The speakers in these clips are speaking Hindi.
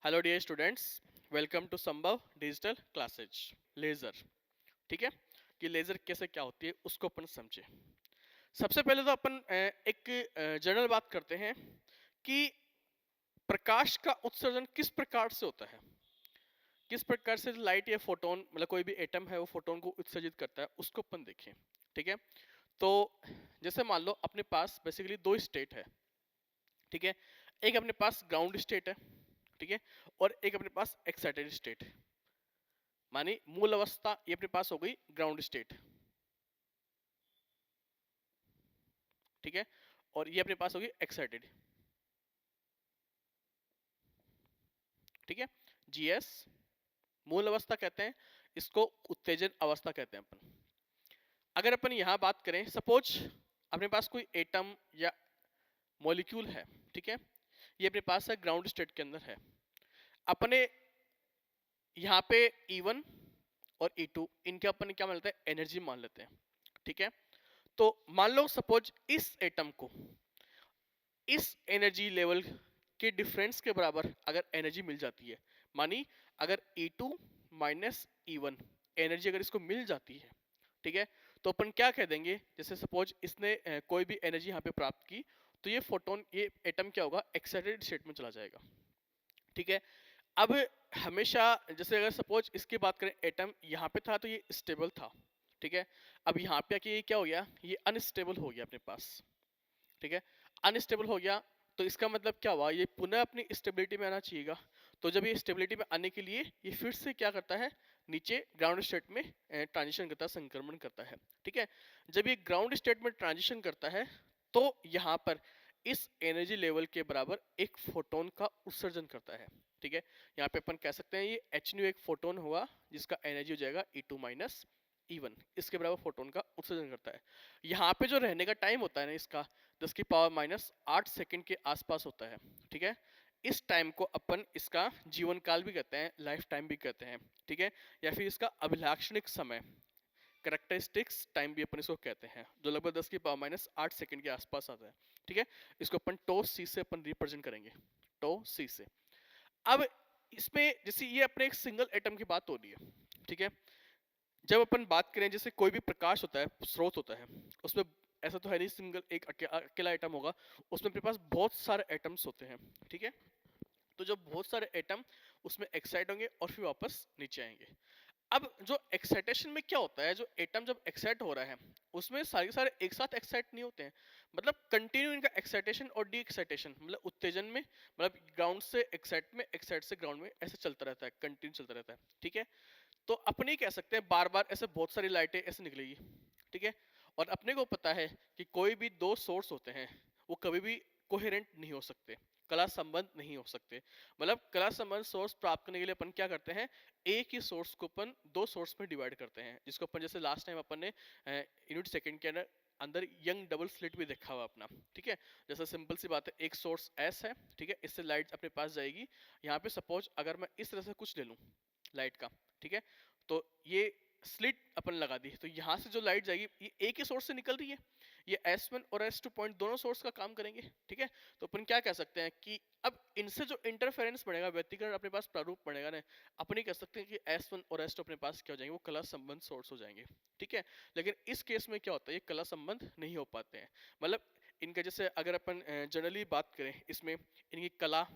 Hello dear students, welcome to Sambhav digital classes. Laser, ठीक है। कि लेज़र कैसे क्या होती है उसको अपन समझे। सबसे पहले तो अपन एक जनरल बात करते हैं कि प्रकाश का उत्सर्जन किस प्रकार से होता है। किस प्रकार से लाइट या फोटोन, मतलब कोई भी एटम है वो फोटोन को उत्सर्जित करता है, उसको अपन देखें। ठीक है। तो जैसे मान लो अपने पास बेसिकली दो स्टेट है। ठीक है। एक अपने पास ग्राउंड स्टेट है, ठीक है, और एक अपने पास एक्साइटेड स्टेट है। मानी मूल अवस्था ये अपने पास हो गई ग्राउंड स्टेट, ठीक है, और ये अपने पास होगी एक्साइटेड, ठीक है। जीएस मूल अवस्था कहते हैं, इसको उत्तेजन अवस्था कहते हैं अपन। अगर अपन यहां बात करें, सपोज अपने पास कोई एटम या मॉलिक्यूल है, ठीक है, ये अपने पास है ग्राउंड स्टेट के अंदर है। अपने यहाँ पे E1 और E2 इनके अपन क्या मान लेते हैं, एनर्जी मान लेते हैं, ठीक है। तो मान लो सपोज इस एटम को इस एनर्जी लेवल के डिफरेंस के बराबर अगर एनर्जी मिल जाती है, मानी अगर E2 माइनस E1 एनर्जी अगर इसको मिल जाती है, ठीक है, तो अपन क्या कह देंगे, जैसे सपोज इसने कोई भी एनर्जी यहाँ पे प्राप्त की, तो ये फोटोन, ये एटम क्या होगा, एक्साइटेड स्टेट में चला जाएगा, ठीक है। अब हमेशा जैसे अगर सपोज इसकी बात करें, एटम यहाँ पे था तो ये स्टेबल था, ठीक है। अब यहाँ पे आके ये क्या हो गया, ये अनस्टेबल हो गया अपने पास, ठीक है। अनस्टेबल हो गया तो इसका मतलब क्या हुआ, ये पुनः अपनी स्टेबिलिटी में आना चाहिएगा। तो जब ये स्टेबिलिटी में आने के लिए ये फिर से क्या करता है, नीचे ग्राउंड स्टेट में ट्रांजिशन करता है, संक्रमण करता है, ठीक है। जब ये ग्राउंड स्टेट में ट्रांजिशन करता है तो यहाँ पर इस एनर्जी लेवल के बराबर एक फोटोन का उत्सर्जन करता है, ठीक है। यहाँ पे अपन कह सकते हैं ये एच न्यू एक फोटोन हुआ, जिसका एनर्जी हो जाएगा E2 माइनस E1, इसके बराबर फोटोन का उत्सर्जन करता है। यहाँ पे जो रहने का टाइम होता है ना इसका 10⁻⁸ सेकंड के आसपास होता है, ठीक है। इस टाइम को अपन इसका जीवन काल भी कहते हैं, लाइफ टाइम भी कहते हैं, ठीक है, या फिर इसका अभिलाक्षणिक समय, करेक्टरिस्टिक्स टाइम भी अपन इसको कहते हैं, जो लगभग 10⁻⁸ सेकंड के आसपास आता है, ठीक है। इसको अपन टो सी से अपन रिप्रेजेंट करेंगे, टो सी से। अब इसमें जैसे ये अपने एक सिंगल एटम की बात हो रही है, ठीक है। जब अपन बात करें, जैसे कोई भी प्रकाश होता है, स्रोत होता है, उसमें ऐसा तो है नहीं सिंगल एक अकेला एटम होगा, उसमें अपने पास बहुत सारे एटम्स होते हैं, ठीक है। तो जब बहुत सारे एटम उसमें एक्साइट होंगे और फिर वापस नीचे आएंगे। अब जो एक्साइटेशन में क्या होता है, जो एटम जब एक्साइट हो रहा है उसमें सारे सारे एक साथ एक्साइट नहीं होते हैं, मतलब कंटिन्यू इनका एक्साइटेशन और डी एक्साइटेशन, मतलब उत्तेजन में, मतलब ग्राउंड से एक्साइट में, एक्साइट से ग्राउंड में, ऐसे चलता रहता है, कंटिन्यू चलता रहता है, ठीक है। तो अपने कह सकते हैं बार बार ऐसे बहुत सारी लाइटें ऐसे निकलेगी, ठीक है। और अपने को पता है कि कोई भी दो सोर्स होते हैं वो कभी भी कोहेरेंट नहीं हो सकते, कला संबंध नहीं हो सकते। मतलब कला संबंध सोर्स प्राप्त करने के लिए अपन क्या करते हैं, एक ही सोर्स को अपन दो सोर्स में डिवाइड करते हैं, जिसको अपन जैसे लास्ट टाइम अपन ने यूनिट सेकंड के अंदर अंदर यंग डबल स्लिट भी देखा हुआ अपना, ठीक है। जैसे सिंपल सी बात है, एक सोर्स एस है, ठीक है, इससे लाइट अपने पास जाएगी। यहाँ पे सपोज अगर मैं इस तरह से कुछ ले लूँ लाइट का, ठीक है, तो ये स्लिट अपन लगा दी, तो यहाँ से जो लाइट जाएगी ये एक ही सोर्स से निकल रही है, ये S1 और S2 पॉइंट दोनों सोर्स का काम करेंगे, ठीक है। तो अपन क्या कह सकते हैं कि अब इनसे जो इंटरफेरेंस बनेगा, व्यतिकरण अपने पास प्रारूप बनेगा ना, अपन कह सकते हैं कि S1 और S2 अपने पास क्या हो जाएंगे, वो कला संबंध सोर्स हो जाएंगे, ठीक है। लेकिन इस केस में क्या होता है, ये कला संबंध नहीं हो पाते हैं। मतलब इनका जैसे अगर अपन जनरली बात करें, इसमें इनकी कला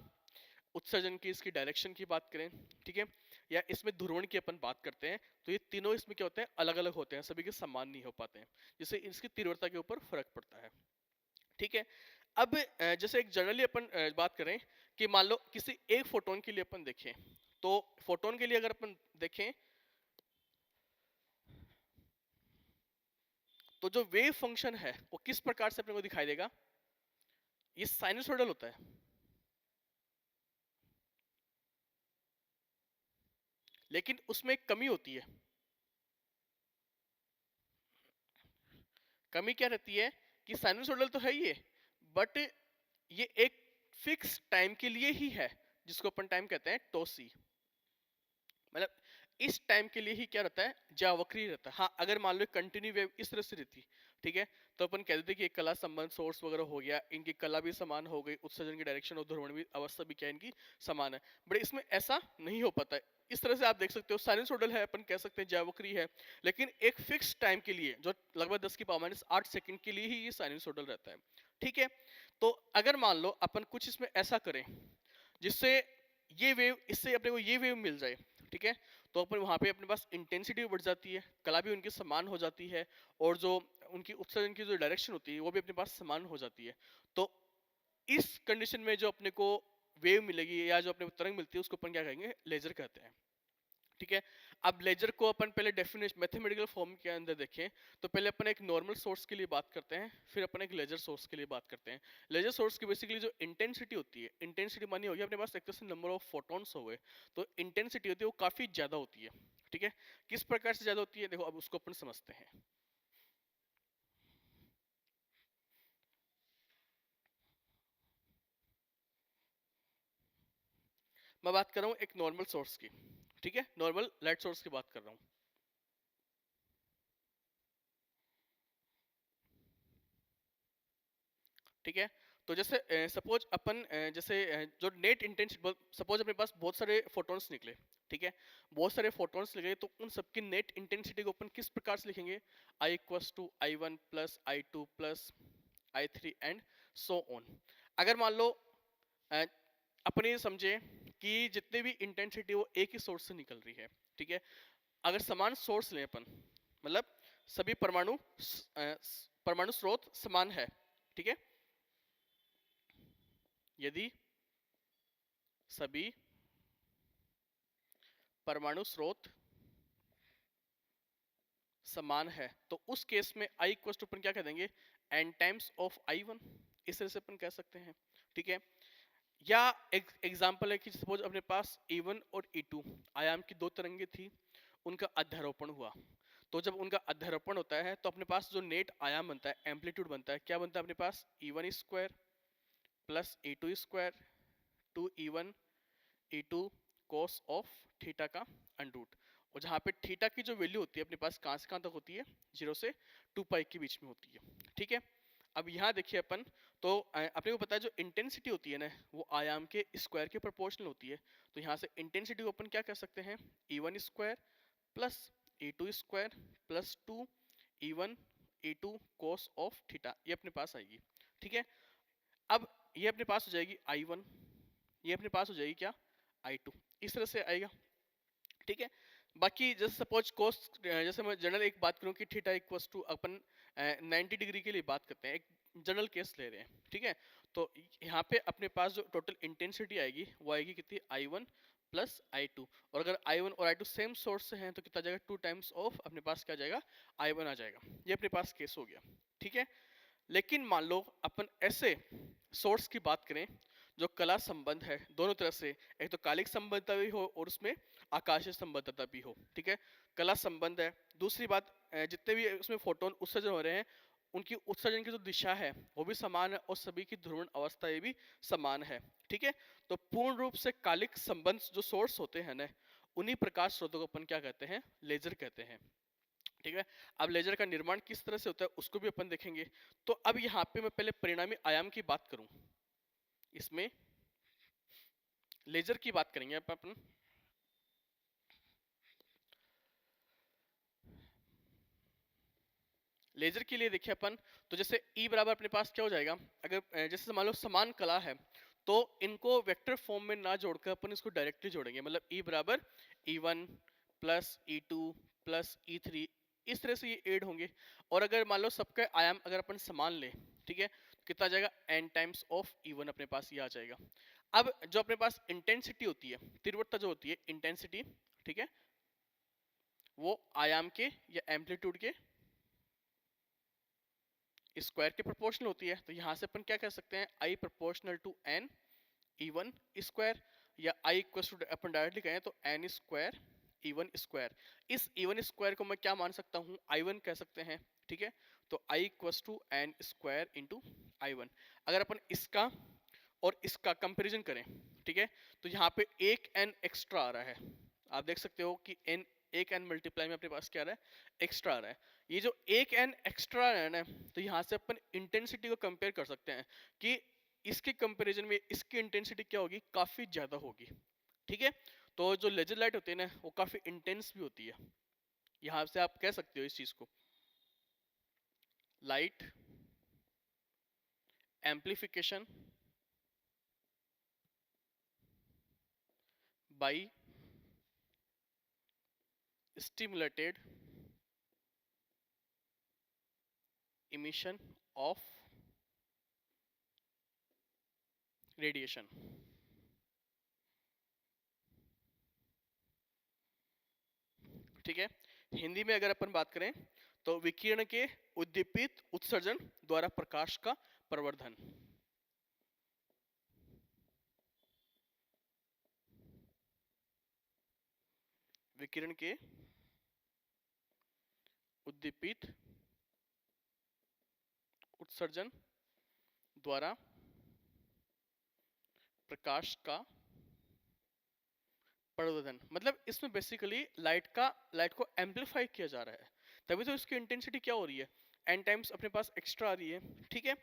उत्सर्जन की, इसकी डायरेक्शन की बात करें, ठीक है, या इसमें ध्रुवण की अपन बात करते हैं, तो ये तीनों इसमें क्या होते हैं, अलग अलग होते हैं, सभी के समान नहीं हो पाते हैं, जिससे इसकी तीव्रता के ऊपर फर्क पड़ता है, ठीक है। अब जैसे एक जनरली अपन बात करें कि मान लो किसी एक फोटोन के लिए अपन देखें, तो फोटोन के लिए अगर अपन देखें तो जो वेव फंक्शन है वो किस प्रकार से अपने को दिखाई देगा, ये साइनसोइडल होता है। लेकिन उसमें एक कमी होती है। कमी क्या रहती है कि साइनसोइडल तो है ये, बट ये एक फिक्स टाइम के लिए ही है, जिसको अपन टाइम कहते हैं टोसी। मतलब इस टाइम के लिए ही क्या रहता है, ज्यावक्रीय रहता है। हाँ, अगर मान लो कंटिन्यू वेव इस तरह से रहती, ठीक है, तो अपन कह देते कि एक कला संबंध सोर्स वगैरह हो गया, इनकी कला भी समान हो गई, उत्सर्जन की डायरेक्शन और ध्रुवण भी अवस्था भी क्या इनकी समान है। बट इसमें ऐसा नहीं हो पाता है। इस तरह से आप देख सकते हो साइनसोइडल है, अपन कह सकते हैं ज्यावक्रीय है, लेकिन एक फिक्स टाइम के लिए जो लगभग 10⁻⁸ सेकंड के लिए ही ये साइनसोइडल रहता है। ठीक है, तो अगर मान लो अपन कुछ इसमें ऐसा करें जिससे ये वेव, इससे अपने को ये वेव मिल जाए, ठीक है, तो अपन वहां पे अपने पास इंटेंसिटी बढ़ जाती है, कला भी उनकी समान हो जाती है, और जो उनकी उत्सर्जन की जो डायरेक्शन होती है वो भी अपने पास समान हो जाती है। तो इस कंडीशन में जो अपने को वेव मिलेगी या जो अपने को तरंग मिलती है उसको अपन क्या कहेंगे, लेजर कहते हैं। ठीक है, अब लेजर को अपन पहले डेफिनेशन मैथमेटिकल फॉर्म के अंदर देखें तो पहले अपन एक नॉर्मल सोर्स के लिए बात करते हैं, फिर अपन एक लेजर सोर्स के लिए बात करते हैं। लेजर सोर्स की बेसिकली जो इंटेंसिटी होती है, इंटेंसिटी मानी होगी अपने पास एक तरह से नंबर ऑफ फोटॉन्स हो गए, तो इंटेंसिटी होती है वो काफी ज्यादा होती है। ठीक है, किस प्रकार से ज्यादा होती है, देखो अब उसको अपन समझते हैं। मैं बात कर रहा हूँ एक नॉर्मल सोर्स की, ठीक है, नॉर्मल लाइट सोर्स की बात कर रहा हूँ। ठीक है, तो जैसे सपोज अपन जैसे जो नेट इंटेंसिटी, सपोज अपने पास बहुत सारे फोटॉन्स निकले, ठीक है, बहुत सारे फोटॉन्स निकले, तो उन सबकी नेट इंटेंसिटी को अपन किस प्रकार से लिखेंगे, I equals to I1 plus I2 plus I3 and so on. अगर मान लो अ, अपन ये समझे कि जितने भी इंटेंसिटी वो एक ही सोर्स से निकल रही है, ठीक है, अगर समान सोर्स लें अपन, मतलब सभी परमाणु स्रोत समान है, ठीक है, यदि सभी परमाणु स्रोत समान है तो उस केस में I इक्वल टू अपन क्या कह देंगे, n टाइम्स ऑफ I1, इस तरह से अपन कह सकते हैं। ठीक है, या एक एग्जांपल है कि सपोज अपने पास E1 और E2 आयाम की दो तरंगे थी, उनका अध्यारोपण हुआ, तो जब उनका अध्यारोपण होता है तो अपने पास जो नेट आयाम बनता है, एम्पलीट्यूड बनता है, क्या बनता है अपने पास, E1 square plus E2 square two E1 E2 cos of theta का अंडरूट, और जहाँ पे थीटा की जो वैल्यू होती है अपने पास कहाँ से कहाँ तक होती है, 0 से 2 पाई के बीच में होती है। ठीक है, अब यहाँ देखिए अपन, तो अपने को पता है जो इंटेंसिटी होती है ना वो आयाम के स्क्वायर के प्रोपोर्शनल होती है, तो यहाँ से इंटेंसिटी को अपन क्या कह सकते हैं, E1 square plus E2 square plus 2 E1 E2 cos of theta, ये अपने पास आएगी। ठीक है, अब ये अपने पास हो जाएगी I1, ये अपने पास हो जाएगी क्या, I2, इस तरह से आएगा। ठीक है, बाकी जैसे सपोज कोस, जैसे मैं जनरल एक बात करूं कि थीटा इक्वल्स टू अपन 90 डिग्री के लिए बात करते हैं, एक जनरल केस ले रहे हैं। ठीक है, तो यहाँ पे अपने पास जो टोटल इंटेंसिटी आएगी वो आएगी कितनी, I1 प्लस I2, और अगर I1 और I2 सेम सोर्स से हैं तो कितना जाएगा, 2 टाइम्स ऑफ अपने पास क्या जाएगा, I1 आ जाएगा। ये अपने पास केस हो गया। ठीक है, लेकिन मान लो अपन ऐसे सोर्स की बात करें जो कला संबंध है दोनों तरफ से, एक तो कालिक संबद्धता भी हो और उसमें आकाशीय संबद्धता भी हो। ठीक है, कला संबंध है, दूसरी बात जितने भी उसमें फोटोन उत्सर्जन हो रहे हैं उनकी उत्सर्जन की जो दिशा है वो भी समान है और सभी की ध्रुवण अवस्था ये भी समान है। ठीक है, तो पूर्ण रूप से कालिक संबंध जो सोर्स होते हैं ना, उन्हीं प्रकाश स्रोतों को अपन क्या कहते हैं, लेजर कहते हैं। ठीक है, अब लेजर का निर्माण किस तरह से होता है उसको भी अपन देखेंगे। तो अब यहाँ पे मैं पहले परिणामी आयाम की बात करूं, इसमें लेजर की बात करेंगे अपन। लेजर के लिए देखिए अपन, तो जैसे E बराबर अपने पास क्या हो जाएगा, अगर जैसे मान लो समान कला है तो इनको वेक्टर फॉर्म में ना जोड़कर अपन इसको डायरेक्टली जोड़ेंगे, मतलब E बराबर E1 plus E2 plus E3, इस तरह से ये ऐड होंगे। और अगर मान लो सबका आयाम अगर अपन समान ले, ठीक है, तो कितना आ जाएगा, n टाइम्स ऑफ E1 अपने पास ये आ जाएगा। अब जो अपने पास इंटेंसिटी होती है, तीव्रता जो होती है इंटेंसिटी, ठीक है, वो आयाम के या एम्पलीट्यूड के स्क्वायर के प्रोपोर्शनल होती है। तो यहां से अपन क्या कह सकते हैं, I proportional to n E1 square, या I इक्वल टू अपन डायरेक्टली कहें तो n स्क्वायर E1 स्क्वायर। इस E1 स्क्वायर को मैं क्या मान सकता हूँ, I1 कह सकते हैं। ठीक है, तो I equal to n square into I1। अगर अपन इसका और इसका कंपैरिजन करें, ठीक है, तो यहाँ पे एक n एक्स्ट्रा आ रहा है, आप देख सकते हो कि n एक n मल्टीप्लाई में अपने पास क्या आ रहा है, एक्स्ट्रा आ रहा है। ये जो एक n एक्स्ट्रा आ रहा है ना, तो यहाँ से अपन इंटेंसिटी को कंपेयर कर सकते हैं कि इसके कंपैरिजन में इसकी इंटेंसिटी क्या होगी, काफी ज्यादा होगी। ठीक है, तो जो लेजर लाइट होती है ना, वो काफी इंटेंस भी होती है। यहाँ से आप कह सकते हो इस चीज को, light amplification by stimulated emission of radiation। ठीक है, हिंदी में अगर अपन बात करें तो विकिरण के उद्दीपित उत्सर्जन द्वारा प्रकाश का प्रवर्धन। विकिरण के उद्दीपित उत्सर्जन द्वारा प्रकाश का प्रवर्धन, मतलब इसमें बेसिकली लाइट को एम्पलीफाई किया जा रहा है, तभी तो इसकी इंटेंसिटी क्या हो रही है, एन टाइम्स अपने पास एक्स्ट्रा आ रही है। ठीक है,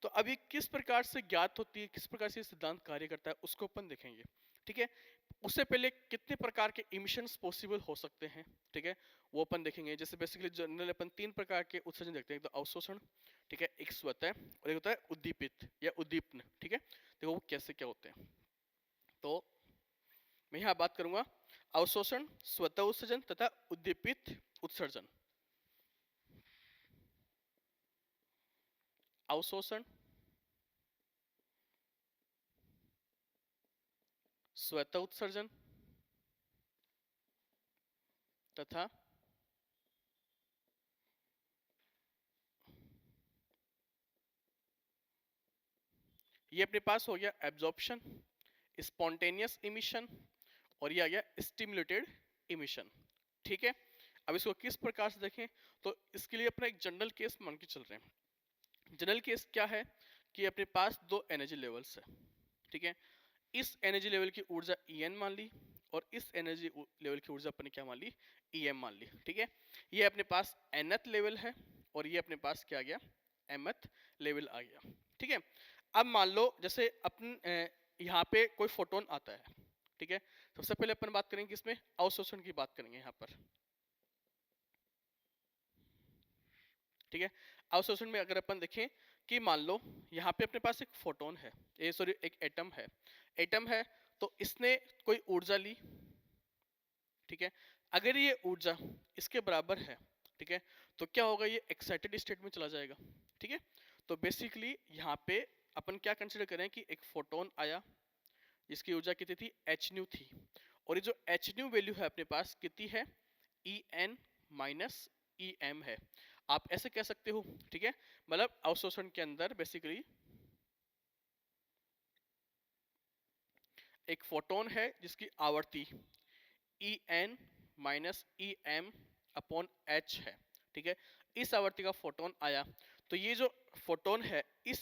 तो अभी किस प्रकार से ज्ञात होती है, किस प्रकार से सिद्धांत कार्य करता है, उसको अपन देखेंगे। ठीक है, उससे पहले कितने प्रकार के इमिशंस पॉसिबल हो सकते हैं, ठीक है, वो अपन देखेंगे। जैसे बेसिकली जनरल अपन 3 प्रकार के उत्सर्जन देखते हैं, एक तो अवशोषण, ठीक है, एक स्वतः और एक होता है उद्दीपित या उद्दीपन। ठीक है, देखो वो कैसे क्या होते हैं। तो मैं यहाँ बात करूंगा अवशोषण, स्वतः उत्सर्जन तथा उद्दीपित उत्सर्जन। अवशोषण, स्वतः उत्सर्जन तथा ये अपने पास हो गया एब्जॉर्प्शन, स्पॉन्टेनियस इमिशन और ये आ गया स्टिमुलेटेड इमिशन। ठीक है, अब इसको किस प्रकार से देखें, तो इसके लिए अपना एक जनरल केस मान के चल रहे हैं। जनरल केस क्या है कि अपने पास दो एनर्जी लेवल्स है। ठीक है, इस एनर्जी लेवल की ऊर्जा En मान ली और इस एनर्जी लेवल की ऊर्जा अपने क्या मान ली, Em मान ली। ठीक है, ये अपने पास nth लेवल है और ये अपने पास क्या आ गया, mth लेवल आ गया। ठीक है, अब मान लो जैसे अपन यहाँ पे कोई फोटोन आता है। ठीक है, सबसे पहले अपन बात करेंगे इसमें अवशोषण की बात करेंगे यहाँ पर। ठीक है, अवशोषण में अगर अपन देखें कि मान लो यहाँ पे अपने पास एक फोटोन है, सॉरी एक एटम है, एटम है तो इसने कोई ऊर्जा ली। ठीक है, अगर ये ऊर्जा इसके बराबर है, ठीक है, तो क्या होगा, ये एक्साइटेड स्टेट में चला जाएगा। ठीक है, तो बेसिकली यहाँ पे अपन क्या कंसिडर करें कि एक फोटोन आया जिसकी ऊर्जा कितनी थी, एच न्यू थी, और ये जो एच न्यू वैल्यू है अपने पास कितनी है, E N minus E M है, आप ऐसे कह सकते हो। ठीक है, मतलब अवशोषण के अंदर बेसिकली एक फोटोन है जिसकी आवर्ती E N minus E M upon H है। ठीक है, इस आवर्ती का फोटोन आया तो ये जो फोटोन है इस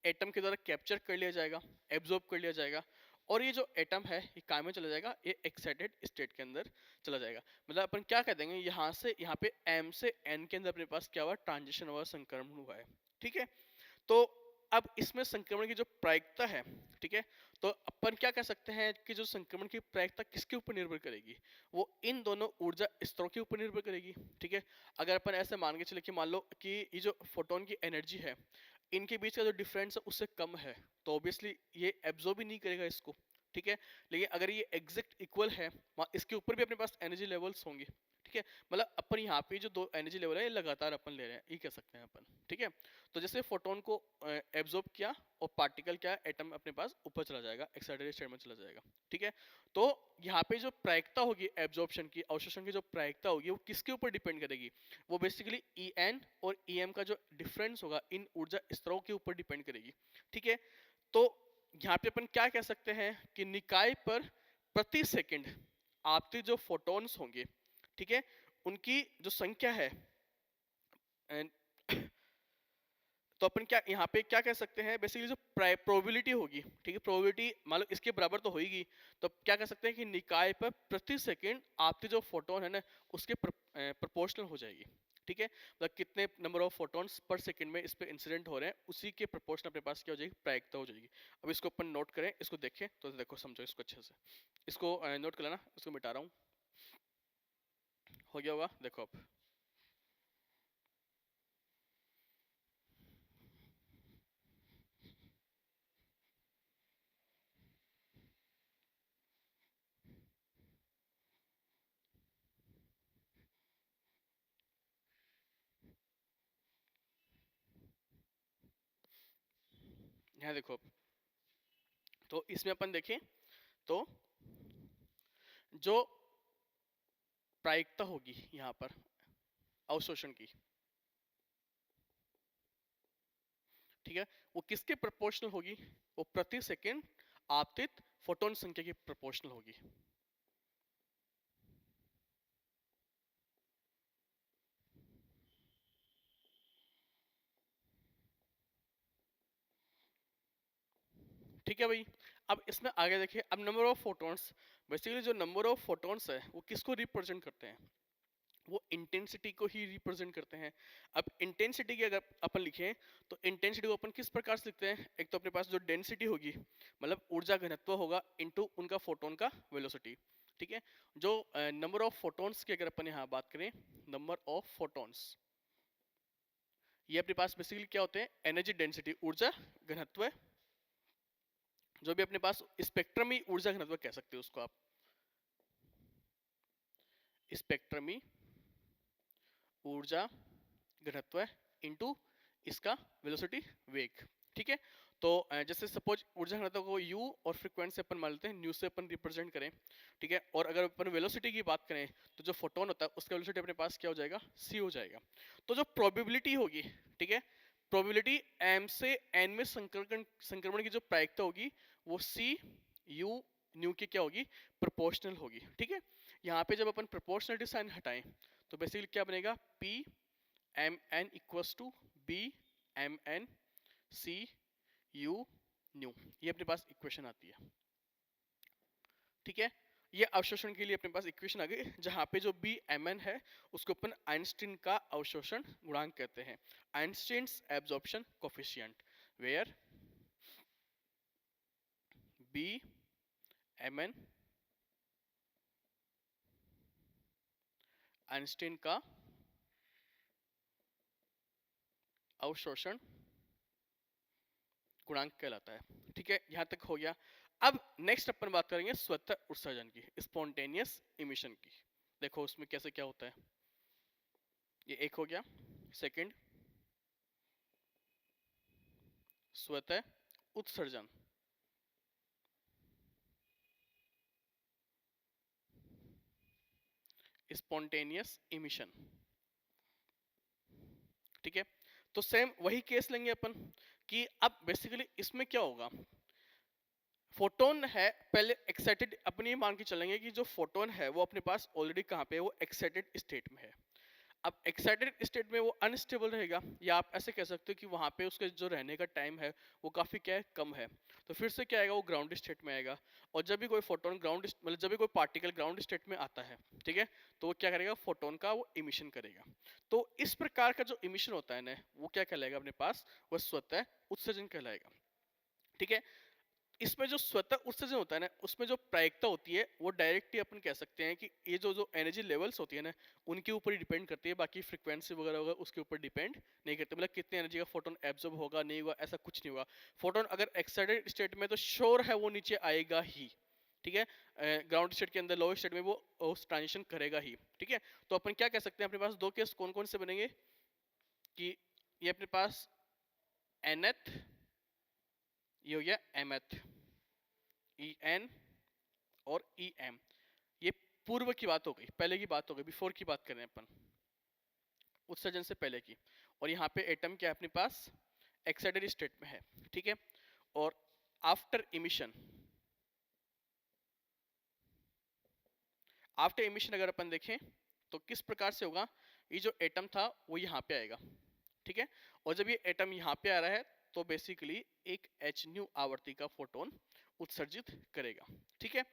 एटम के द्वारा कैप्चर कर लिया जाएगा, एब्जॉर्ब कर लिया जाएगा, और ये जो एटम है ये कहाँ में चला जाएगा, ये एक्साइटेड स्टेट के अंदर चला जाएगा। मतलब अपन क्या कह देंगे, यहाँ से यहाँ पे m से n के अंदर अपने पास क्या हुआ, ट्रांजिशन हुआ, संक्रमण हुआ है। ठीक है, तो अब इसमें संक्रमण की जो प्रायिकता है, ठीक है, तो अपन क्या कह सकते हैं कि जो संक्रमण की प्रायिकता किसके ऊपर निर्भर करेगी, वो इन दोनों ऊर्जा स्तरों के ऊपर निर्भर करेगी। ठीक है, अगर अपन ऐसे मान के चले कि मान लो कि ये जो फोटोन की एनर्जी है इनके बीच का जो डिफरेंस है उससे कम है, तो ऑब्वियसली ये एब्जॉर्ब ही नहीं करेगा इसको। ठीक है, लेकिन अगर ये एग्जैक्ट इक्वल है, इसके ऊपर भी अपने पास एनर्जी लेवल्स होंगे। ठीक है, मतलब अपन यहाँ पे जो दो एनर्जी लेवल है ये लगातार अपन ले रहे हैं, ये कह सकते हैं अपन। ठीक है, तो जैसे फोटोन को एब्जॉर्ब किया और पार्टिकल क्या, एटम अपने पास ऊपर चला जाएगा, एक्साइटेड स्टेट में चला जाएगा। ठीक है, तो यहाँ पे जो प्रायिकता होगी एब्जॉर्प्शन की, अवशोषण की जो प्रायिकता होगी वो किसके ऊपर डिपेंड करेगी, वो बेसिकली ई एन और ई एम का जो डिफरेंस होगा इन ऊर्जा स्तरों के ऊपर डिपेंड करेगी। ठीक है, तो यहाँ पे अपन क्या कह सकते हैं कि निकाय पर प्रति सेकंड आपके जो फोटोन्स होंगे, ठीक है, उनकी जो संख्या है तो अपन क्या यहाँ पे क्या कह सकते हैं, बेसिकली जो प्रोबेबिलिटी होगी, ठीक है, प्रोबेबिलिटी मान लो इसके बराबर तो होगी, तो क्या कह सकते हैं कि निकाय पर प्रति सेकंड आपके जो फोटोन है ना उसके प्रोपोर्शनल हो जाएगी, ठीक है, मतलब कितने नंबर ऑफ फोटोन्स पर सेकंड में इस पे इंसिडेंट हो रहे हैं उसी के प्रोपोर्शनल अपने पास क्या हो जाएगी, प्रायिकता हो जाएगी। अब इसको अपन नोट करें, इसको देखें तो देखो समझो इसको अच्छे से, इसको नोट कर लेना, इसको मिटा रहा हूँ, हो गया होगा, देखो अब यहाँ देखो अब, तो इसमें अपन देखें तो जो प्रायिकता होगी यहाँ पर अवशोषण की, ठीक है, वो किसके प्रोपोर्शनल होगी, वो प्रति सेकंड आपतित फोटोन संख्या की प्रोपोर्शनल होगी। ठीक है भाई, अब इसमें आगे देखिए, अब नंबर ऑफ फोटोन्स, बेसिकली जो नंबर ऑफ फोटोन्स है वो किसको रिप्रेजेंट करते हैं, वो इंटेंसिटी को ही रिप्रेजेंट करते हैं। अब इंटेंसिटी की अगर अपन लिखें तो इंटेंसिटी को अपन किस प्रकार से लिखते हैं, एक तो अपने पास जो डेंसिटी होगी मतलब ऊर्जा घनत्व होगा इनटू उनका फोटोन का वेलोसिटी, ठीक है, जो नंबर ऑफ फोटोन्स की अगर अपन यहाँ बात करें, नंबर ऑफ फोटोन्स ये अपने पास बेसिकली क्या होते हैं, एनर्जी डेंसिटी ऊर्जा घनत्व, जो भी अपने पास स्पेक्ट्रम ही ऊर्जा घनत्व कह सकते हो उसको आप, स्पेक्ट्रम ही ऊर्जा घनत्व इनटू इसका वेलोसिटी वेग, ठीक है। तो जैसे सपोज ऊर्जा घनत्व को u और फ्रीक्वेंसी अपन मान लेते हैं न्यू से अपन रिप्रेजेंट करें, ठीक है, और अगर अपन वेलोसिटी की बात करें तो जो फोटोन होता है उसका वेलोसिटी अपने पास क्या हो जाएगा, c हो जाएगा। तो जो प्रोबेबिलिटी होगी, ठीक है, प्रोबेबिलिटी m से n में संक्रमण की जो प्रायिकता होगी वो c u न्यू की क्या होगी, प्रोपोर्शनल होगी, ठीक है। यहाँ पे जब अपन प्रोपोर्शनलिटी साइन हटाएं तो बेसिकली क्या बनेगा, p M N equals to B M N C U nu, ये अपने पास इक्वेशन आती है, ठीक है। ये अवशोषण के लिए अपने पास इक्वेशन आ गई, जहां पे जो बी एम एन है उसको अपन आइंस्टीन का अवशोषण गुणांक कहते हैं, Einstein's absorption coefficient, where B M N Einstein का अवशोषण गुणांक कहलाता है, ठीक है, यहां तक हो गया। अब नेक्स्ट अपन बात करेंगे स्वतः उत्सर्जन की, स्पॉन्टेनियस इमिशन की। देखो उसमें कैसे क्या होता है, ये एक हो गया, सेकंड स्वतः उत्सर्जन, स्पॉन्टेनियस इमिशन, ठीक है। तो सेम वही केस लेंगे अपन कि अब बेसिकली इसमें क्या होगा, फोटोन है, पहले एक्साइटेड अपन ये मान के चलेंगे कि जो फोटोन है वो अपने पास ऑलरेडी कहाँ पे है, वो एक्साइटेड स्टेट में है। अब एक्साइटेड स्टेट में वो अनस्टेबल रहेगा, या आप ऐसे कह सकते हो कि वहां पे उसके जो रहने का टाइम है वो काफी क्या है, कम है। तो फिर से क्या आएगा, वो ग्राउंड स्टेट में आएगा, और जब भी कोई फोटोन ग्राउंड मतलब जब भी कोई पार्टिकल ग्राउंड स्टेट में आता है, ठीक है, तो वो क्या करेगा, फोटोन का वो इमिशन करेगा। तो इस प्रकार का जो इमिशन होता है ना वो क्या कहलाएगा अपने पास, वो स्वतः उत्सर्जन कहलाएगा, ठीक है। इसमें जो स्वतः उत्सर्जन होता है ना उसमें जो प्रायिकता होती है वो डायरेक्टली अपन कह सकते हैं कि ये जो जो एनर्जी लेवल्स होती है ना उनके ऊपर ही डिपेंड करती है, बाकी फ्रीक्वेंसी वगैरह होगा उसके ऊपर डिपेंड नहीं करते, मतलब कितने एनर्जी का फोटोन एब्जॉर्ब होगा नहीं होगा ऐसा कुछ नहीं होगा। फोटोन अगर एक्साइटेड स्टेट में तो श्योर है वो नीचे आएगा ही, ठीक है, ग्राउंड स्टेट के अंदर लोअर स्टेट में वो ट्रांजिशन करेगा ही, ठीक है। तो अपन क्या कह सकते हैं, अपने पास दो केस कौन कौन से बनेंगे कि ये अपने पास nth, ये हो गया mth, en और em, ये पूर्व की बात हो गई, पहले की बात हो गई, बिफोर की बात कर रहे हैं अपन, उत्सर्जन से पहले की। और यहाँ पे एटम क्या है अपने पास, एक्साइटेड स्टेट में है, ठीक है। और आफ्टर इमिशन, आफ्टर इमिशन अगर अपन देखें तो किस प्रकार से होगा, ये जो एटम था वो यहाँ पे आएगा, ठीक है। और जब ये एटम यहाँ पे आ रहा है तो बेसिकली एक एच न्यू आवर्ती का फोटोन उत्सर्जित करेगा। ठीक है,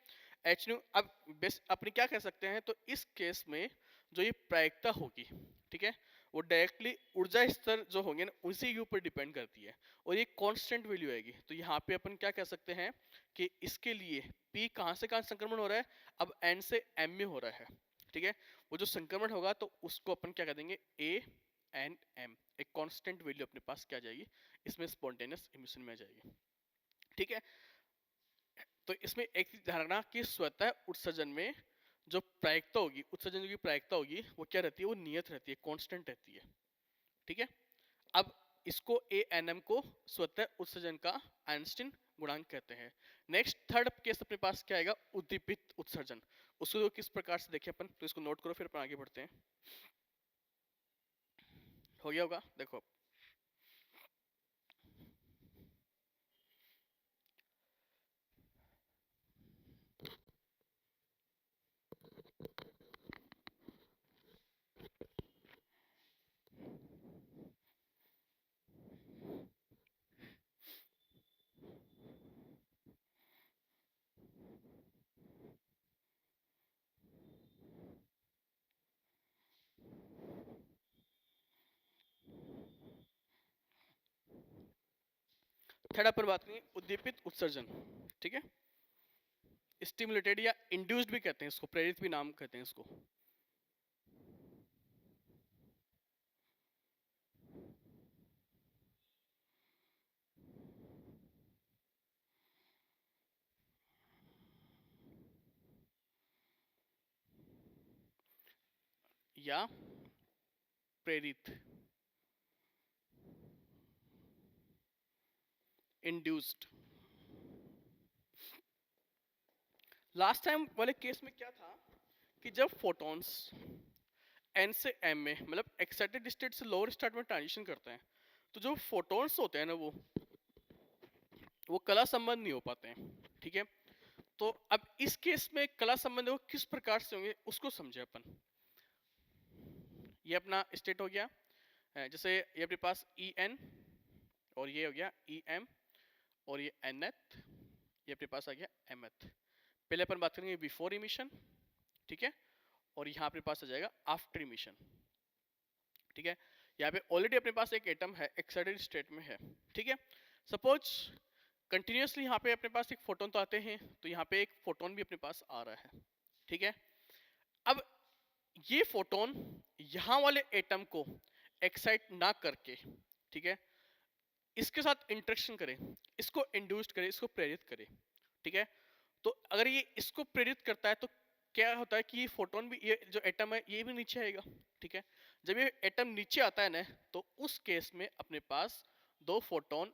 एच न्यू। अब बेस अपने क्या कह सकते हैं, तो इस केस में जो ये प्रायिकता होगी, ठीक है, वो डायरेक्टली ऊर्जा स्तर जो होंगे ना उसी के ऊपर डिपेंड करती है और ये कांस्टेंट वैल्यू आएगी। तो यहाँ पे अपन क्या कह सकते हैं कि इसके लिए P कहाँ से कहाँ संक्रमण हो रहा है, अब N से M में हो रहा है। ठीक है, वो जो संक्रमण होगा तो उसको अपन क्या कह देंगे, A-N-M, एक कांस्टेंट वैल्यू अपने पास क्या आ जाएगी, इसमें स्पॉन्टेनियस इमिशन में आ जाएगी। ठीक है, तो इसमें एक धारणा कि स्वतः उत्सर्जन में जो प्रायिकता होगी, उत्सर्जन की प्रायिकता होगी वो क्या रहती है, वो नियत रहती है, कांस्टेंट रहती है। ठीक है, अब इसको ANM को स्वतः उत्सर्जन का आइंस्टीन गुणांक कहते हैं। नेक्स्ट थर्ड केस अपने पास क्या आएगा, उद्दीपित उत्सर्जन। उसको किस प्रकार से देखें अपन, तो इसको नोट करो फिर अपन आगे बढ़ते हैं। हो गया होगा, देखो थर्ड अपन बात करेंगे उद्दीपित उत्सर्जन। ठीक है, स्टिमुलेटेड या इंड्यूस्ड भी कहते हैं इसको, प्रेरित भी नाम कहते हैं इसको। या प्रेरित, इंड्यूस्ड। लास्ट टाइम वाले केस में क्या था कि जब फोटॉन्स एन से एम में, मतलब एक्साइटेड स्टेट से लोअर स्टेट में ट्रांजिशन करते हैं, तो जो फोटॉन्स होते हैं ना वो कला संबंध नहीं हो पाते हैं। ठीक है, तो अब इस केस में कला संबंध वो किस प्रकार से होंगे उसको समझे अपन। ये अपना स्टेट हो गया, जैसे ये अपने पास ई एन और ये हो गया ई एम और ये एन एथ, ये अपने पास आ गया एम एथ। पहले अपन बात करेंगे बिफोर इमिशन, ठीक है, और यहाँ अपने पास आ जाएगा आफ्टर इमिशन। ठीक है, यहाँ पे ऑलरेडी अपने पास एक एटम है, एक्साइटेड स्टेट में है। ठीक है, सपोज कंटिन्यूसली यहाँ पे अपने पास एक फोटोन तो आते हैं, तो यहाँ पे एक फोटोन भी अपने पास आ रहा है। ठीक है, अब ये फोटोन यहाँ वाले एटम को एक्साइट ना करके, ठीक है, इसके साथ इंटरेक्शन करे, इसको इंड्यूस्ड करे, इसको प्रेरित करे। ठीक है, तो अगर ये इसको प्रेरित करता है तो क्या होता है कि ये फोटोन भी, ये जो एटम है ये भी नीचे आएगा। ठीक है, जब ये एटम नीचे आता है ना तो उस केस में अपने पास दो फोटोन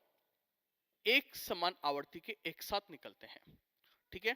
एक समान आवर्ती के एक साथ निकलते हैं। ठीक है,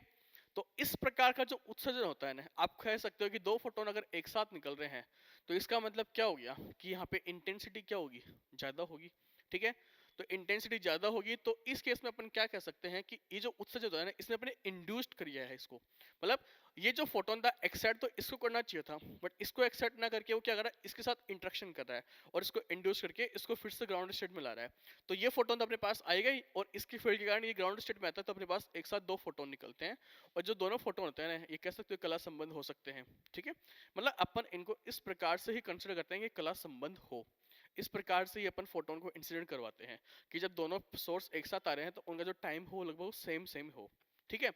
तो इस प्रकार का जो उत्सर्जन होता है ना, आप कह सकते हो कि दो फोटोन अगर एक साथ निकल रहे हैं तो इसका मतलब क्या हो गया कि यहाँ पे इंटेंसिटी क्या होगी, ज्यादा होगी। ठीक है, तो इंटेंसिटी ज्यादा होगी तो इस केस में अपन क्या कह सकते हैं कि ये जो उत्सर्जन होता है ना इसने अपने इंड्यूस्ड किया है इसको, मतलब ये जो फोटोन था एक्साइट तो इसको करना चाहिए था, बट इसको एक्साइट ना करके वो क्या कर रहा है, इसके साथ इंटरेक्शन कर रहा है और इसको इंड्यूस करके इसको फिर से ग्राउंड स्टेट में ला रहा है। तो ये फोटोन तो अपने पास आएगा ही और इसकी फील्ड के कारण ये ग्राउंड स्टेट में आता है, तो अपने पास एक साथ दो फोटोन निकलते हैं और जो दोनों फोटोन होते हैं ना ये कह सकते हो कला संबंध हो सकते हैं। ठीक है, मतलब अपन इनको इस प्रकार से ही कंसिडर करते हैं कि कला संबंध हो। इस प्रकार से ही अपन फोटोन को इंसिडेंट करवाते हैं कि जब दोनों सोर्स एक साथ आ रहे हैं तो उनका जो टाइम हो लगभग सेम सेम हो। ठीक है,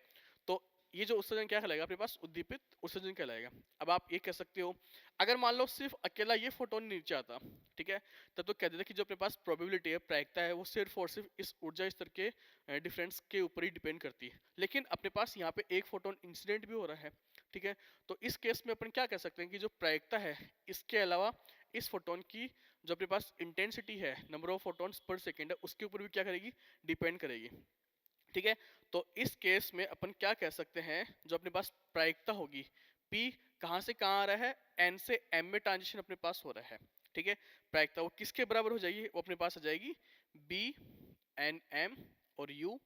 तो ये जो उत्सर्जन क्या कहलाएगा अपने पास, उद्दीपित उत्सर्जन कहलाएगा। अब आप ये कह सकते हो अगर मान लो सिर्फ अकेला ये फोटोन नीचे आता, ठीक है, तब तो कह देते कि जो अपने पास प्रोबेबिलिटी है, प्रायिकता है, वो सिर्फ और सिर्फ इस ऊर्जा स्तर के डिफरेंस के ऊपर ही डिपेंड करती है। लेकिन अपने पास यहाँ पे एक फोटोन इंसिडेंट भी हो रहा है। ठीक है, तो इस केस में अपन क्या कह सकते हैं कि जो प्रायिकता है इसके अलावा इस फोटोन की जो अपने पास इंटेंसिटी है, number of photons per second है, उसके ऊपर भी क्या करेगी, डिपेंड करेगी। ठीक है, तो इस केस में अपन क्या कह सकते हैं, जो अपने पास प्रायिकता होगी P कहां से कहां आ रहा है, N से M में ट्रांजिशन अपने पास हो रहा है। ठीक है, प्रायिकता वो किसके बराबर हो जाएगी, वो अपने पास आ जाएगी B N M और U,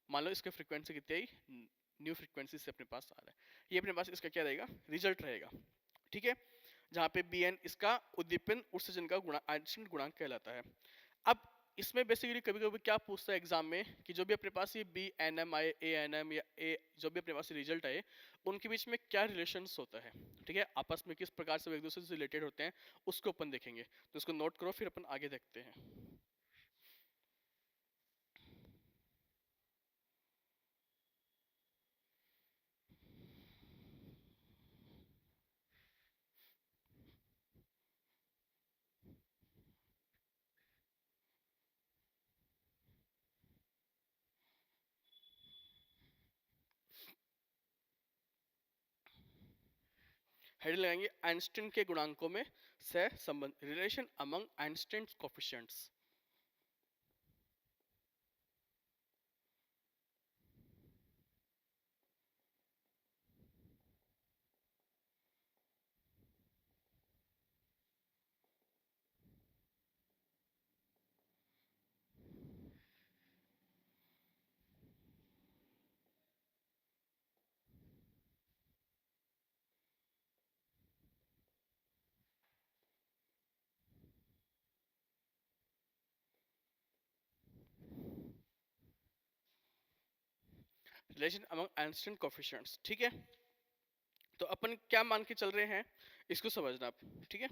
मान लो इसके फ्रीक्वेंसी कितनी आई, न्यू फ्रीक्वेंसी से अपने पास आ रहा है, ये अपने पास इसका क्या रहेगा, रिजल्ट रहेगा। ठीक है, जहाँ पे बी एन इसका उद्दीपन उत्सर्जन का आंशिक गुणांक कहलाता है। अब इसमें बेसिकली कभी कभी क्या पूछता है एग्जाम में कि जो भी अपने पास ये बी एन एम आए, ए एन एम या ए जो भी अपने पास रिजल्ट आए, उनके बीच में क्या रिलेशंस होता है, ठीक है, आपस में किस प्रकार से वो एक दूसरे से रिलेटेड होते हैं, उसको अपन देखेंगे। तो इसको नोट करो, फिर अपन आगे देखते हैं। हेड लगाएंगे आइंस्टीन के गुणांकों में सह संबंध, relation among Einstein coefficients. Relation among Einstein coefficients, ठीक है। तो अपन क्या मान के चल रहे हैं, इसको समझना आप, ठीक है।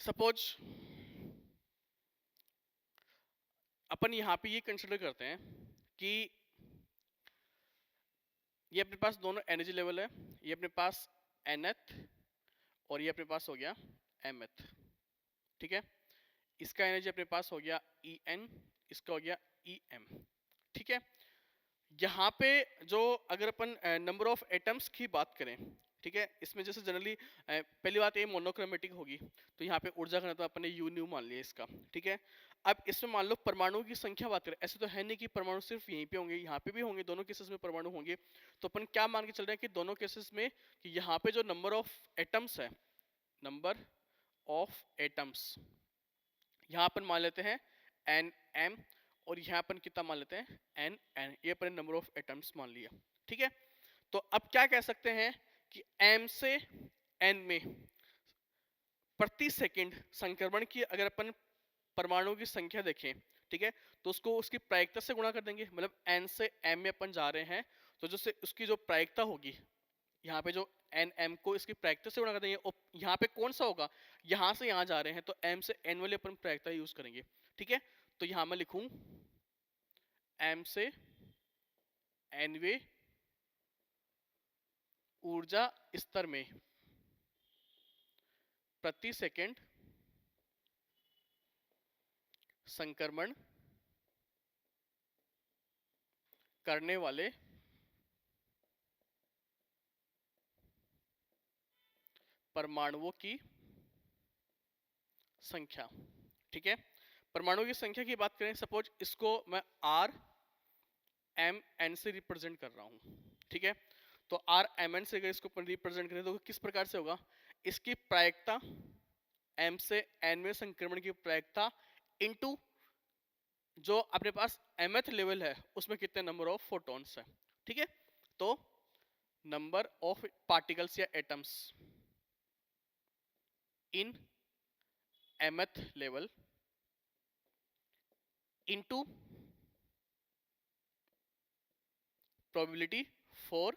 सपोज अपन यहाँ पे ये कंसिडर करते हैं कि ये अपने पास दोनों एनर्जी लेवल है, ये अपने पास nth और ये अपने पास हो गया mth, ठीक है। इसका एनर्जी अपने पास हो गया En, इसका हो गया Em, ठीक है। यहाँ पे जो अगर अपन नंबर ऑफ एटम्स की बात करें, ठीक है, इसमें जैसे जनरली पहली बात ये मोनोक्रोमेटिक होगी, तो यहाँ पे ऊर्जा घनत्व अपन ने यू न्यू मान लिया इसका, ठीक है। अब इसमें मान लो परमाणुओं की संख्या बात करें, ऐसे तो है नहीं कि परमाणु सिर्फ यहीं पे होंगे, यहाँ पे भी होंगे, दोनों केसेस में परमाणु होंगे। तो अपन क्या मान के चल रहे हैं कि दोनों केसेस में कि यहाँ पे जो नंबर ऑफ एटम्स है, नंबर ऑफ एटम्स यहाँ अपन मान लेते हैं एन एम, और यहाँ अपन कितना मान लेते हैं एन एन, ये अपन नंबर ऑफ एटम्स मान लिया, ठीक है। तो अब क्या कह सकते हैं कि एम से एन में प्रति सेकंड संक्रमण की अगर अपन परमाणुओं की संख्या देखें, ठीक है, तो उसको उसकी प्रायिकता से गुणा कर देंगे, मतलब एन से एम में अपन जा रहे हैं, तो जो से उसकी जो प्रायिकता होगी, यहाँ पे जो एन एम को इसकी प्रायिकता से गुणा कर देंगे, और यहाँ पे कौन सा होगा, यहाँ से यहाँ जा रहे हैं तो एम से एन वाले अपन प्रायिकता यूज करेंगे, ठीक है। तो यहाँ मैं लिखूं एम से एनवे ऊर्जा स्तर में प्रति सेकंड संक्रमण करने वाले परमाणुओं की संख्या, ठीक है। परमाणुओं की संख्या की बात करें, सपोज इसको मैं आर एम एन से रिप्रेजेंट कर रहा हूं, ठीक है। तो आर एम एन से अगर इसको रिप्रेजेंट करें तो किस प्रकार से होगा, इसकी प्रायिकता एम से एन में संक्रमण की प्रायिकता इनटू जो अपने पास mth लेवल है उसमें कितने नंबर ऑफ फोटॉन्स है, ठीक है। तो नंबर ऑफ पार्टिकल्स या atoms in mth level into probability for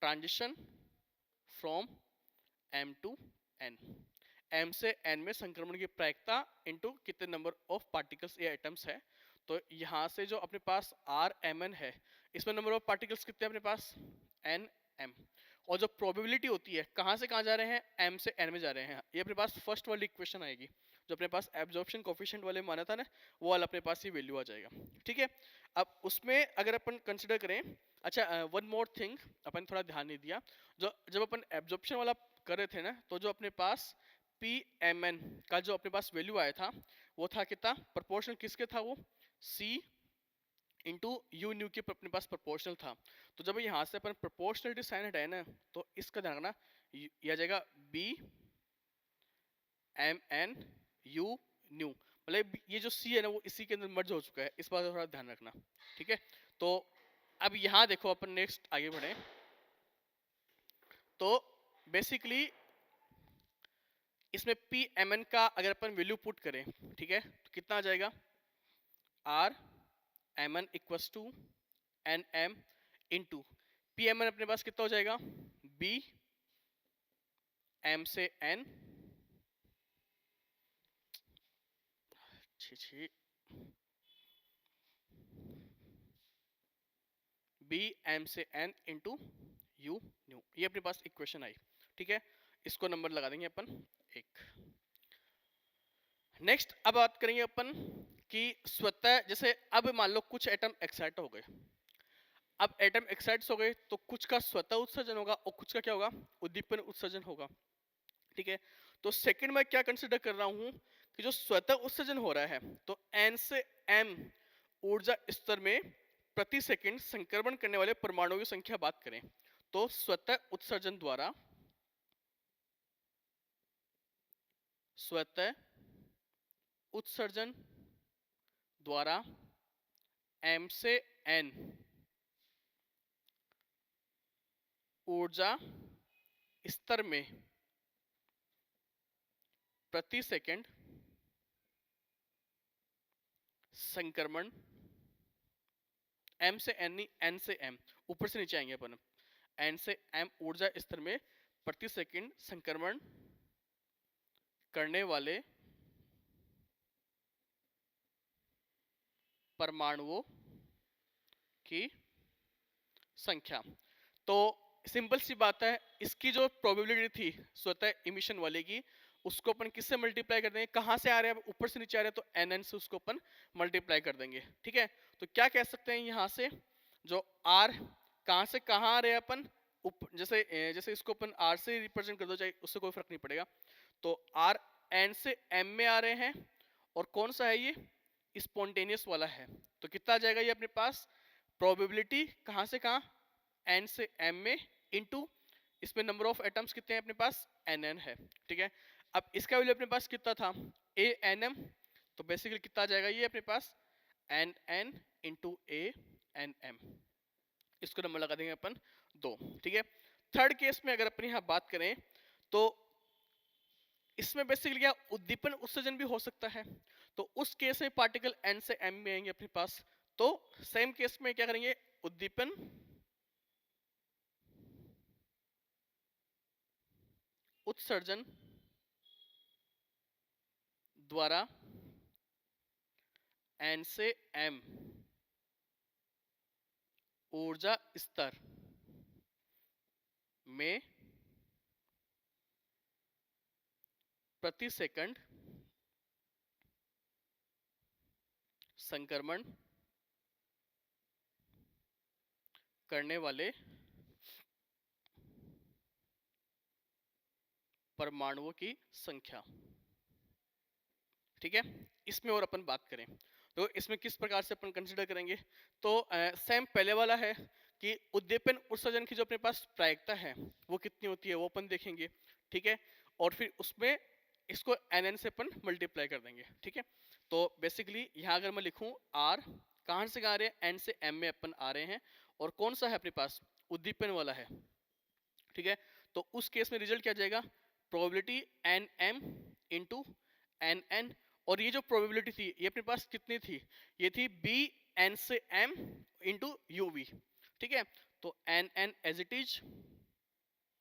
transition from m to n, m से n में संक्रमण की प्रायिकता इनटू कितने नंबर ऑफ पार्टिकल्स या एटम्स है। तो यहां से जो अपने पास आर एम एन है, इसमें नंबर ऑफ पार्टिकल्स कितने अपने पास एन एम, और जो प्रोबेबिलिटी होती है कहां से कहां जा रहे हैं, एम से एन में जा रहे हैं, ये अपने पास फर्स्ट वाली इक्वेशन आएगी, जो अपने पास एब्जॉर्प्शन कोफिशिएंट वाले माना था ना, वो वाला अपने पास ही वैल्यू आ जाएगा, ठीक है। अब उसमें अगर अपन कंसिडर करें, अच्छा वन मोर थिंग अपन थोड़ा ध्यान नहीं दिया, जो जब अपन एब्जॉर्प्शन वाला कर रहे थे ना, तो जो अपने पास पी एम एन का जो अपने पास वैल्यू आया था, वो था कितना प्रोपोर्शनल, किसके था वो सी इंटू यू न्यू के अपने पास प्रोपोर्शनल था। तो जब यहाँ से अपन प्रोपोर्शनलिटी साइन हटाए ना, तो इसका ध्यान रखना, ये आ जाएगा B M N U nu, मतलब ये जो सी है ना वो इसी के अंदर मर्ज हो चुका है, इस बात का थोड़ा ध्यान रखना। ठीक है, तो अब यहाँ देखो अपन नेक्स्ट आगे बढ़े, तो बेसिकली इसमें पी एम एन का अगर अपन वैल्यू पुट करें, ठीक है, तो कितना आ जाएगा, R M N equals to N M into P M N अपने पास कितना हो जाएगा, बी एम से एन, बी एम से एन इंटू यू न्यू, ये अपने पास इक्वेशन आई। ठीक है, इसको नंबर लगा देंगे अपन एक। नेक्स्ट अब बात करेंगे अपन कि स्वतः, जैसे अब मान लो कुछ एटम एक्साइट हो गए, अब एटम एक्साइट्स हो गए तो कुछ का स्वतः उत्सर्जन होगा और कुछ का क्या होगा, उद्दीपन उत्सर्जन होगा। ठीक है, तो सेकंड में क्या कंसिडर कर रहा हूं कि जो स्वतः उत्सर्जन हो रहा है, तो एन से एम ऊर्जा स्तर में प्रति सेकंड संक्रमण करने वाले परमाणुओं की संख्या बात करें, तो स्वतः उत्सर्जन द्वारा, स्वतः उत्सर्जन द्वारा एम से एन ऊर्जा स्तर में प्रति सेकंड संक्रमण, एम से एन नहीं, एन से एम, ऊपर से नीचे आएंगे अपन, एन से एम ऊर्जा स्तर में प्रति सेकंड संक्रमण करने वाले परमाणुओं की संख्या। तो सिंपल सी बात है, इसकी जो प्रोबेबिलिटी थी स्वतः इमिशन वाले की, उसको अपन किससे मल्टीप्लाई कर देंगे, कहां से आ रहे हैं, ऊपर से नीचे आ रहे हैं, तो एन एन से उसको अपन मल्टीप्लाई कर देंगे। ठीक है, तो क्या कह सकते हैं यहां से, जो आर कहां से कहां आ रहे हैं अपन, जैसे जैसे इसको अपन आर से रिप्रेजेंट कर दो, चाहे उससे कोई फर्क नहीं पड़ेगा, तो आर एन से एम में आ रहे हैं, और कौन सा है ये, स्पॉन्टेनियस वाला है, तो कितना आ जाएगा ये अपने पास, प्रोबेबिलिटी कहां से कहां, एन से एम में, इनटू इसमें नंबर ऑफ एटम्स कितने हैं अपने पास, एन एन है। ठीक है, अब इसका वैल्यू अपने पास कितना था, ए एन एम, तो बेसिकली कितना आ जाएगा ये अपने पास, एन एन इंटू ए एन एम, इसको नंबर लगा देंगे अपन 2। ठीक है, थर्ड केस में अगर अपन यहाँ बात करें, तो इसमें बेसिकली क्या उद्दीपन उत्सर्जन भी हो सकता है, तो उस केस में पार्टिकल एन से एम में आएंगे अपने पास, तो सेम केस में क्या करेंगे, उद्दीपन उत्सर्जन द्वारा एन से एम ऊर्जा स्तर में प्रति सेकंड संक्रमण करने वाले परमाणुओं की संख्या। ठीक है, इसमें और अपन बात करें, तो इसमें किस प्रकार से अपन कंसिडर करेंगे, तो सेम पहले वाला है कि उद्दीपन उत्सर्जन की जो अपने पास प्रायिकता है वो कितनी होती है, वो अपन देखेंगे। ठीक है, और फिर उसमें इसको एन से अपन मल्टीप्लाई कर देंगे। ठीक है, तो बेसिकली यहाँ अगर मैं लिखूं आर, कहां से आ रहे हैं, एन से एम में अपन आ रहे हैं, और कौन सा है अपने पास, उद्दीपन वाला है। ठीक है, तो उस केस में रिजल्ट क्या जाएगा, probability N M into N N, और ये जो प्रोबेबिलिटी थी ये अपने पास कितनी थी, ये थी बी एन से एम इंटू यू वी। ठीक है, तो N N as it is,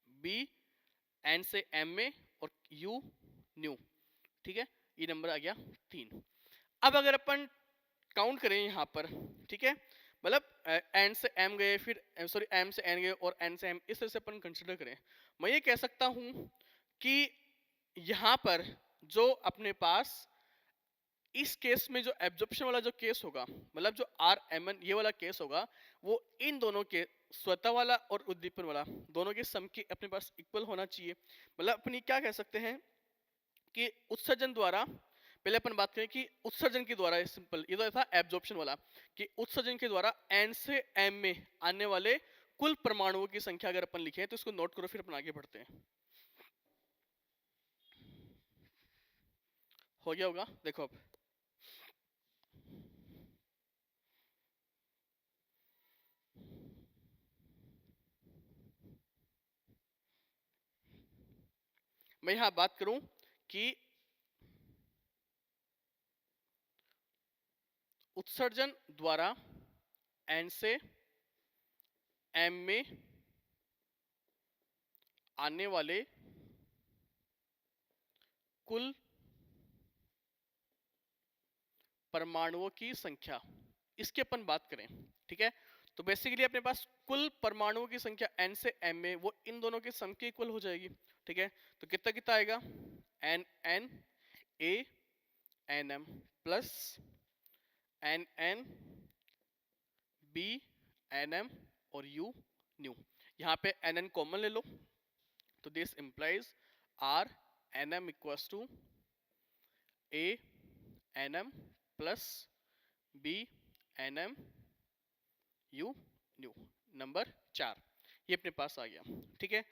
B N से एम में, और यू न्यू। ठीक है, ये नंबर आ गया 3। अब अगर अपन काउंट करें यहाँ पर, ठीक है, मतलब एन से एम गए, फिर सॉरी एम से एन गए, और एन से एम, इस तरह से अपन कंसिडर करें, मैं ये कह सकता हूं कि यहाँ पर जो अपने पास इस केस में जो एब्जॉर्प्शन वाला जो केस होगा, मतलब जो आर एम एन ये वाला केस होगा, वो इन दोनों के स्वतः वाला और उद्दीपन वाला दोनों के सम की अपने पास इक्वल होना चाहिए। मतलब अपनी क्या कह सकते हैं कि उत्सर्जन द्वारा, पहले अपन बात करें कि उत्सर्जन के द्वारा, सिंपल ये तो था एब्जॉर्प्शन वाला, कि उत्सर्जन के द्वारा एन से एम में आने वाले कुल परमाणुओं की संख्या अगर अपन लिखें, तो इसको नोट करो, फिर अपन आगे बढ़ते हैं। हो गया होगा, देखो अब मैं यहाँ बात करूं कि उत्सर्जन द्वारा एन से एम में आने वाले कुल परमाणुओं की संख्या, इसकी अपन बात करें, ठीक है। तो बेसिकली अपने पास कुल परमाणुओं की संख्या n से m में वो इन दोनों के सम के इक्वल हो जाएगी, ठीक है। तो कितना कितना आएगा, n n a n m plus n n b n m और u न्यू। यहाँ पे n n कॉमन ले लो, तो this implies r n m equals to a n m plus b n m u nu. Number 4 ये अपने पास आ गया, ठीक है।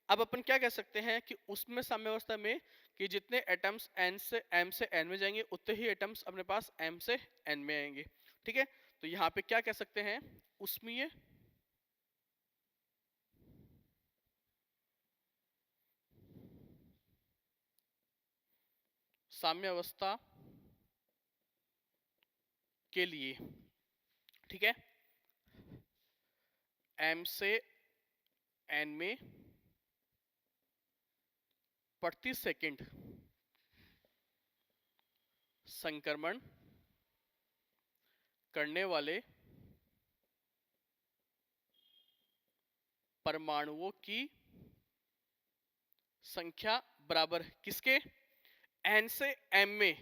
अब अपन क्या कह सकते हैं कि उसमें साम्यावस्था में कि जितने एटम्स n से m से n में जाएंगे उतने ही एटम्स अपने पास m से n में आएंगे, ठीक है। तो यहाँ पे क्या कह सकते हैं, उसमें साम्यावस्था के लिए, ठीक है, m से n में प्रति सेकंड संक्रमण करने वाले परमाणुओं की संख्या बराबर किसके, n से m में,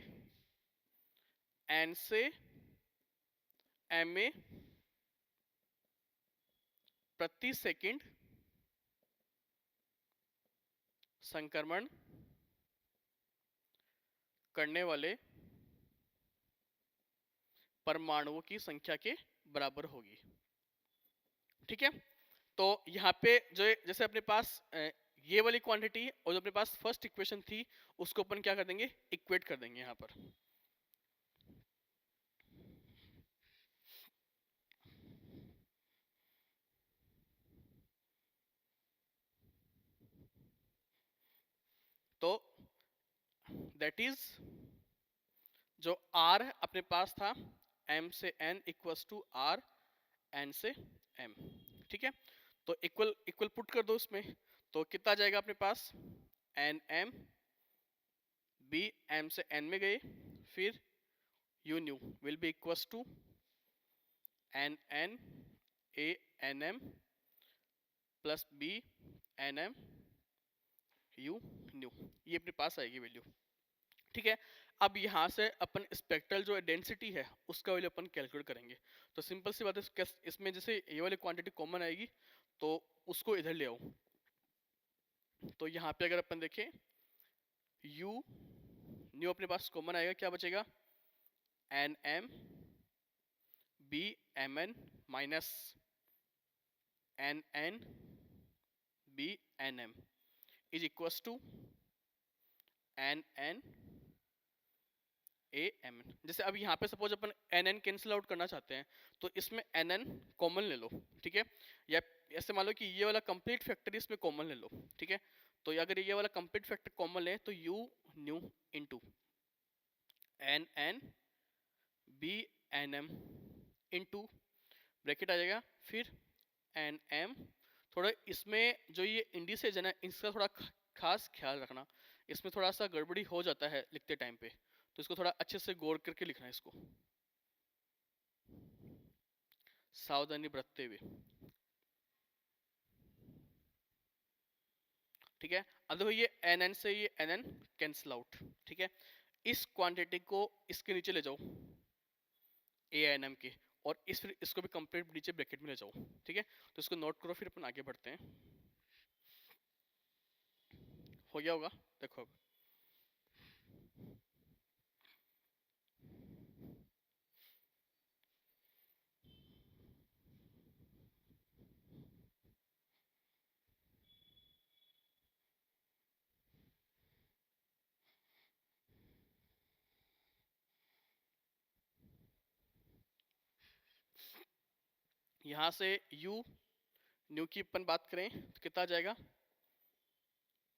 n से m में प्रति सेकंड संक्रमण करने वाले परमाणुओं की संख्या के बराबर होगी, ठीक है। तो यहाँ पे जो जैसे अपने पास ये वाली क्वांटिटी और जो अपने पास फर्स्ट इक्वेशन थी उसको अपन क्या कर देंगे, इक्वेट कर देंगे यहाँ पर। तो दैट इज जो r अपने पास था m से n equals to r n से m, ठीक है। तो इक्वल इक्वल पुट कर दो उसमें, तो कितना जाएगा अपने पास, n m b m से n में गए, फिर u nu will be equals to n n a n m plus b n m u nu, ये अपने पास आएगी वैल्यू, ठीक है। अब यहाँ से अपन स्पेक्ट्रल जो डेंसिटी है उसका वैल्यू अपन कैलकुलेट करेंगे। तो सिंपल सी बात है, इसमें जैसे ये वाली क्वांटिटी कॉमन आएगी तो उसको इधर ले आओ। तो यहाँ पे अगर अपन देखें u न्यू अपने पास कॉमन आएगा, क्या बचेगा, N M B M N minus N N B N M is equals to N N A M N. जैसे अब यहाँ पे सपोज अपन एन एन कैंसिल आउट करना चाहते हैं तो इसमें एन एन कॉमन ले लो, ठीक है। या ऐसे मान लो कि ये वाला कंप्लीट फैक्टर इसमें कॉमन ले लो, ठीक है। तो अगर ये वाला कंप्लीट फैक्टर कॉमन ले तो U nu into N N B N M into bracket आ जाएगा, फिर एन एम। थोड़ा इसमें जो ये इंडिसेज है ना इसका थोड़ा खास ख्याल रखना, इसमें थोड़ा सा गड़बड़ी हो जाता है लिखते टाइम पे, तो इसको थोड़ा अच्छे से गौर करके लिखना है, इसको सावधानी बरतते हुए, ठीक है। अब देखो ये एन एन से ये एन एन कैंसिल आउट, ठीक है। इस क्वांटिटी को इसके नीचे ले जाओ ए एन एम के, और फिर इसको भी कंप्लीट नीचे ब्रैकेट में ले जाओ, ठीक है। तो इसको नोट करो, फिर अपन आगे बढ़ते हैं। हो गया होगा, देखो अब यहाँ से u न्यू की अपन बात करें तो कितना आ जाएगा,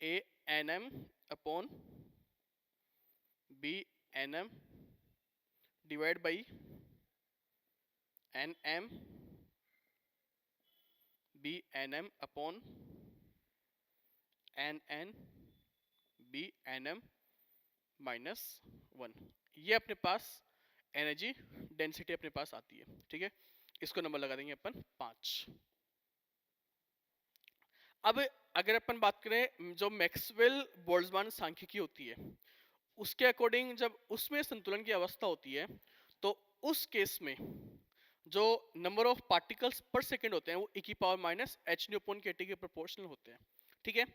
A N M upon B N M divide by N M B N M upon N N B N M minus 1। ये अपने पास एनर्जी डेंसिटी अपने पास आती है, ठीक है। इसको नंबर लगा देंगे अपन 5। अब अगर अपन बात करें जो मैक्सवेल बोल्ट्जमान सांख्यिकी होती है, उसके अकॉर्डिंग जब उसमें संतुलन की अवस्था होती है, तो उस केस में जो नंबर ऑफ पार्टिकल्स पर सेकंड होते हैं वो e की power minus h new upon kT के प्रोपोर्शनल होते हैं, ठीक है।